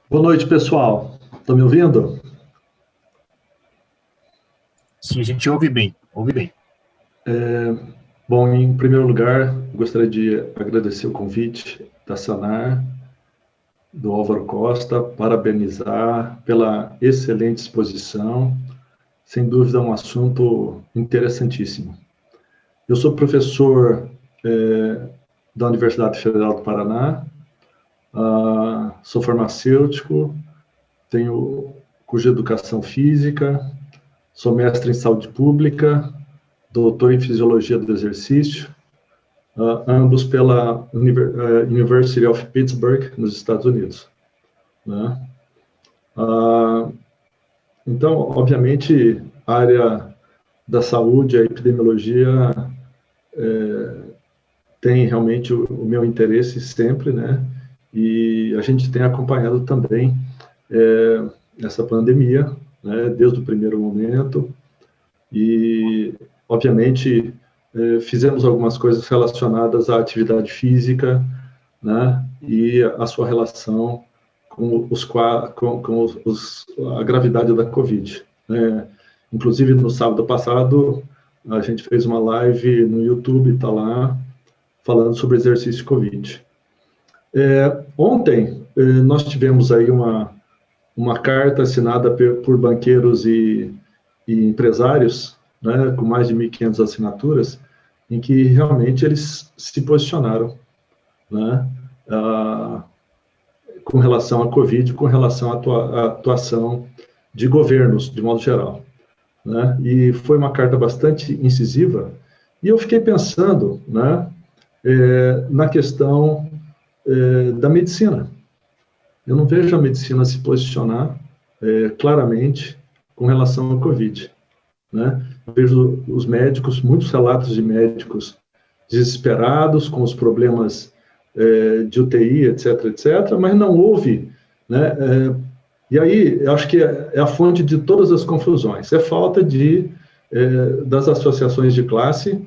Boa noite, pessoal. Estão me ouvindo? Sim, a gente ouve bem, ouve bem. Bom, em primeiro lugar, gostaria de agradecer o convite da Sanar, do Álvaro Costa, parabenizar pela excelente exposição. Sem dúvida, é um assunto interessantíssimo. Eu sou professor da Universidade Federal do Paraná, sou farmacêutico, tenho curso de educação física, sou mestre em saúde pública, doutor em fisiologia do exercício, ambos pela University of Pittsburgh, nos Estados Unidos. Né? Então, obviamente, a área da saúde, a epidemiologia, tem realmente o meu interesse sempre, né? E a gente tem acompanhado também essa pandemia, né? Desde o primeiro momento, e, obviamente, fizemos algumas coisas relacionadas à atividade física, né, e a sua relação com, a gravidade da Covid. Né? Inclusive, no sábado passado, a gente fez uma live no YouTube, está lá, falando sobre exercício Covid. Ontem, nós tivemos aí uma carta assinada por banqueiros e empresários, né, com mais de 1.500 assinaturas, em que realmente eles se posicionaram, né, com relação à Covid, com relação à atuação de governos, de modo geral. Né, e foi uma carta bastante incisiva, e eu fiquei pensando, né, na questão da medicina. Eu não vejo a medicina se posicionar claramente com relação à Covid. Né? Eu vejo os médicos, muitos relatos de médicos desesperados com os problemas de UTI, etc., etc., mas não houve, né? E aí, eu acho que é a fonte de todas as confusões, é falta das associações de classe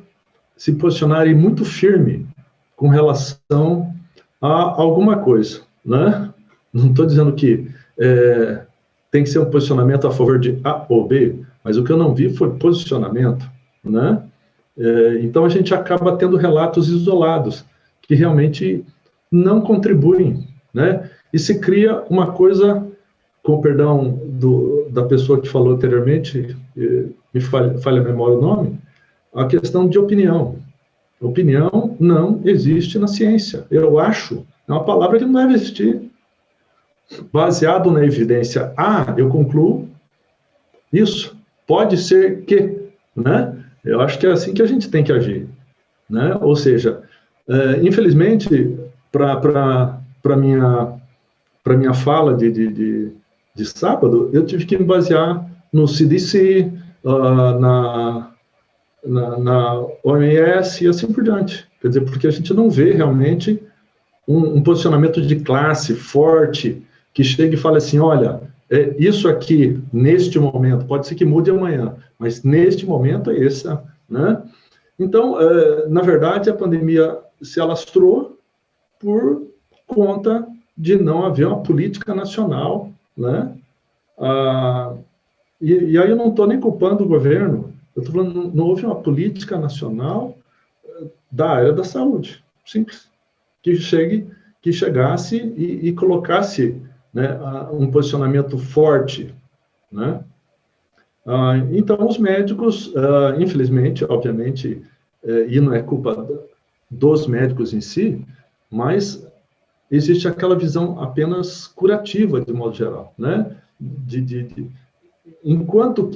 se posicionarem muito firme com relação a alguma coisa, né? Não estou dizendo que tem que ser um posicionamento a favor de A ou B, mas o que eu não vi foi posicionamento, né? Então a gente acaba tendo relatos isolados que realmente não contribuem, né? E se cria uma coisa, com perdão da pessoa que falou anteriormente, me falha a memória o nome, a questão de opinião. Opinião não existe na ciência. Eu acho, é uma palavra que não deve existir. Baseado na evidência A, eu concluo isso. Pode ser que, né? Eu acho que é assim que a gente tem que agir, né? Ou seja, infelizmente, para minha fala de sábado, eu tive que me basear no CDC, na OMS e assim por diante. Quer dizer, porque a gente não vê realmente um posicionamento de classe forte que chegue e fale assim, olha, isso aqui, neste momento, pode ser que mude amanhã, mas neste momento é essa, né? Então, na verdade, a pandemia se alastrou por conta de não haver uma política nacional, né? E aí eu não estou nem culpando o governo, eu estou falando, não houve uma política nacional da área da saúde, simples, que chegasse e colocasse, né, um posicionamento forte, né? Então, os médicos, infelizmente, obviamente, e não é culpa dos médicos em si, mas existe aquela visão apenas curativa, de modo geral, né? Enquanto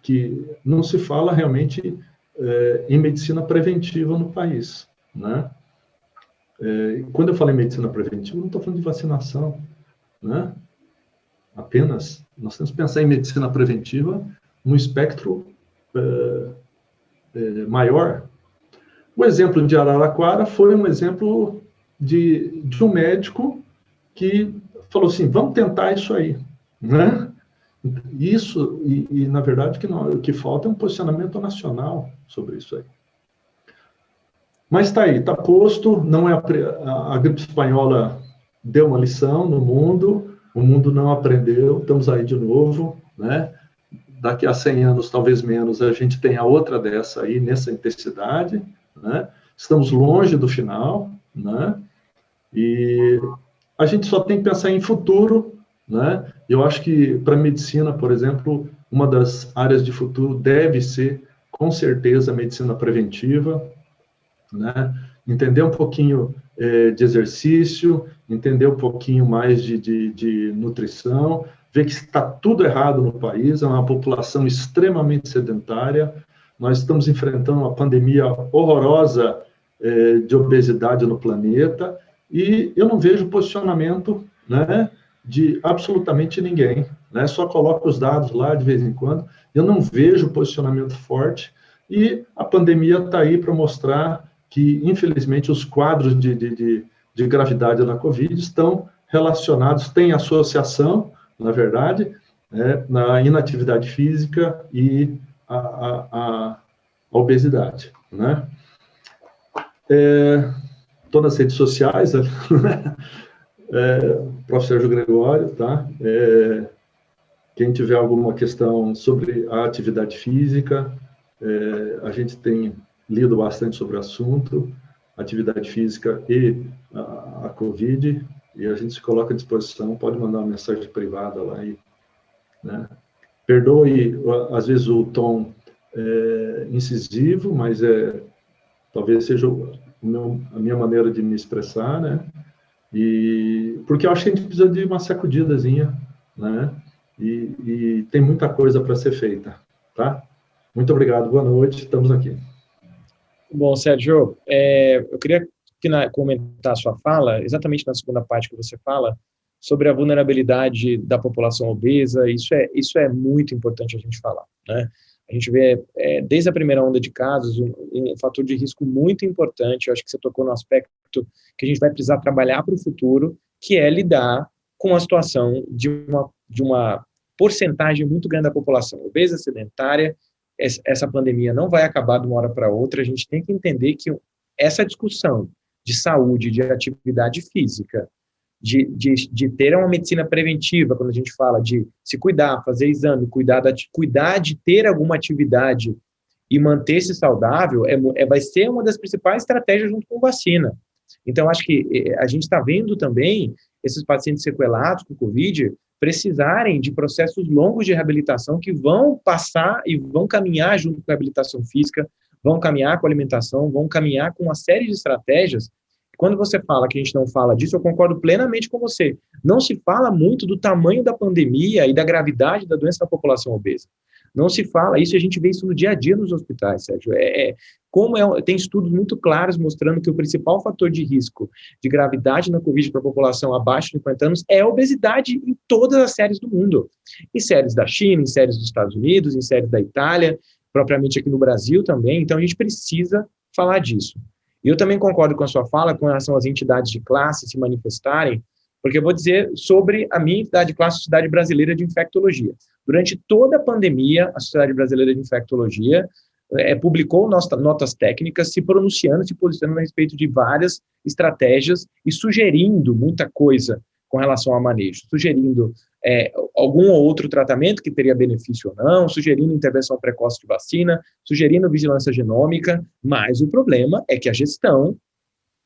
que não se fala realmente em medicina preventiva no país, né? Quando eu falo em medicina preventiva, não estou falando de vacinação, né? Apenas, nós temos que pensar em medicina preventiva num espectro maior. O exemplo de Araraquara foi um exemplo de um médico que falou assim, vamos tentar isso aí, né? Isso, na verdade, o que falta é um posicionamento nacional sobre isso aí. Mas está aí, está posto, não é a gripe espanhola deu uma lição no mundo, o mundo não aprendeu, estamos aí de novo, né? Daqui a 100 anos, talvez menos, a gente tenha outra dessa aí, nessa intensidade, né? Estamos longe do final, né? E a gente só tem que pensar em futuro, né? Eu acho que para a medicina, por exemplo, uma das áreas de futuro deve ser, com certeza, a medicina preventiva, né? Entender um pouquinho de exercício, entender um pouquinho mais de nutrição, ver que está tudo errado no país, é uma população extremamente sedentária, nós estamos enfrentando uma pandemia horrorosa de obesidade no planeta, e eu não vejo posicionamento, né, de absolutamente ninguém, né? Só coloco os dados lá de vez em quando, eu não vejo posicionamento forte, e a pandemia está aí para mostrar que, infelizmente, os quadros de gravidade na Covid estão relacionados, têm associação, na verdade, na inatividade física e a obesidade, né? Estou nas redes sociais, Prof. Sérgio Gregório, tá? Quem tiver alguma questão sobre a atividade física, a gente tem lido bastante sobre o assunto, atividade física e a Covid, e a gente se coloca à disposição, pode mandar uma mensagem privada lá, né? Perdoe, às vezes, o tom incisivo, mas talvez seja a minha maneira de me expressar, né? E porque eu acho que a gente precisa de uma sacudidazinha, né? E tem muita coisa para ser feita, tá? Muito obrigado, boa noite, estamos aqui. Bom, Sérgio, eu queria comentar a sua fala, exatamente na segunda parte que você fala, sobre a vulnerabilidade da população obesa. Isso é muito importante a gente falar, né? A gente vê, desde a primeira onda de casos, um fator de risco muito importante. Eu acho que você tocou no aspecto que a gente vai precisar trabalhar para o futuro, que é lidar com a situação de uma porcentagem muito grande da população obesa, sedentária. Essa pandemia não vai acabar de uma hora para outra. A gente tem que entender que essa discussão de saúde, de atividade física, de ter uma medicina preventiva, quando a gente fala de se cuidar, fazer exame, cuidar de ter alguma atividade e manter-se saudável, vai ser uma das principais estratégias junto com vacina. Então, acho que a gente está vendo também esses pacientes sequelados com Covid precisarem de processos longos de reabilitação que vão passar e vão caminhar junto com a reabilitação física, vão caminhar com a alimentação, vão caminhar com uma série de estratégias. Quando você fala que a gente não fala disso, eu concordo plenamente com você. Não se fala muito do tamanho da pandemia e da gravidade da doença da população obesa. Não se fala isso, e a gente vê isso no dia a dia nos hospitais, Sérgio. Tem estudos muito claros mostrando que o principal fator de risco de gravidade na Covid para a população abaixo de 50 anos é a obesidade em todas as séries do mundo. Em séries da China, em séries dos Estados Unidos, em séries da Itália, propriamente aqui no Brasil também. Então, a gente precisa falar disso. E eu também concordo com a sua fala com relação às entidades de classe se manifestarem, porque eu vou dizer sobre a minha entidade de classe, a Sociedade Brasileira de Infectologia. Durante toda a pandemia, a Sociedade Brasileira de Infectologia publicou notas técnicas se pronunciando, se posicionando a respeito de várias estratégias e sugerindo muita coisa com relação ao manejo, sugerindo algum ou outro tratamento que teria benefício ou não, sugerindo intervenção precoce de vacina, sugerindo vigilância genômica, mas o problema é que a gestão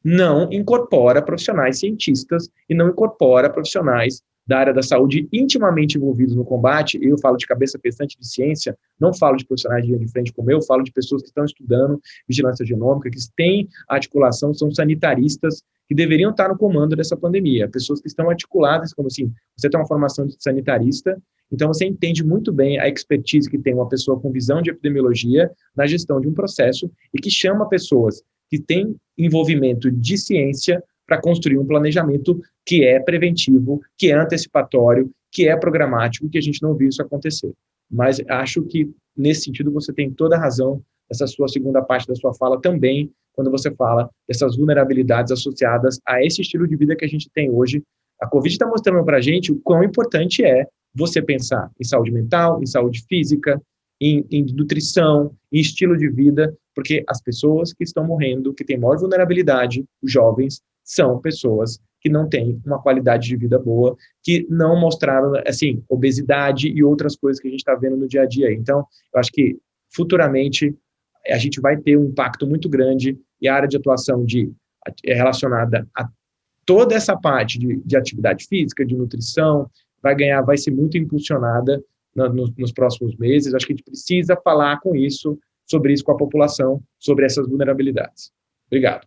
não incorpora profissionais cientistas e não incorpora profissionais da área da saúde intimamente envolvidos no combate. Eu falo de cabeça pensante de ciência, não falo de profissionais de linha de frente como eu, falo de pessoas que estão estudando vigilância genômica, que têm articulação, são sanitaristas que deveriam estar no comando dessa pandemia, pessoas que estão articuladas, como assim, você tem uma formação de sanitarista, então você entende muito bem a expertise que tem uma pessoa com visão de epidemiologia na gestão de um processo e que chama pessoas que têm envolvimento de ciência para construir um planejamento que é preventivo, que é antecipatório, que é programático, que a gente não viu isso acontecer. Mas acho que, nesse sentido, você tem toda a razão, essa sua segunda parte da sua fala também, quando você fala dessas vulnerabilidades associadas a esse estilo de vida que a gente tem hoje. A Covid está mostrando para a gente o quão importante é você pensar em saúde mental, em saúde física, em nutrição, em estilo de vida, porque as pessoas que estão morrendo, que têm maior vulnerabilidade, os jovens, são pessoas que não têm uma qualidade de vida boa, que não mostraram, assim, obesidade e outras coisas que a gente está vendo no dia a dia. Então, eu acho que futuramente a gente vai ter um impacto muito grande e a área de atuação relacionada a toda essa parte de atividade física, de nutrição, vai ser muito impulsionada nos próximos meses. Acho que a gente precisa falar sobre isso com a população, sobre essas vulnerabilidades. Obrigado.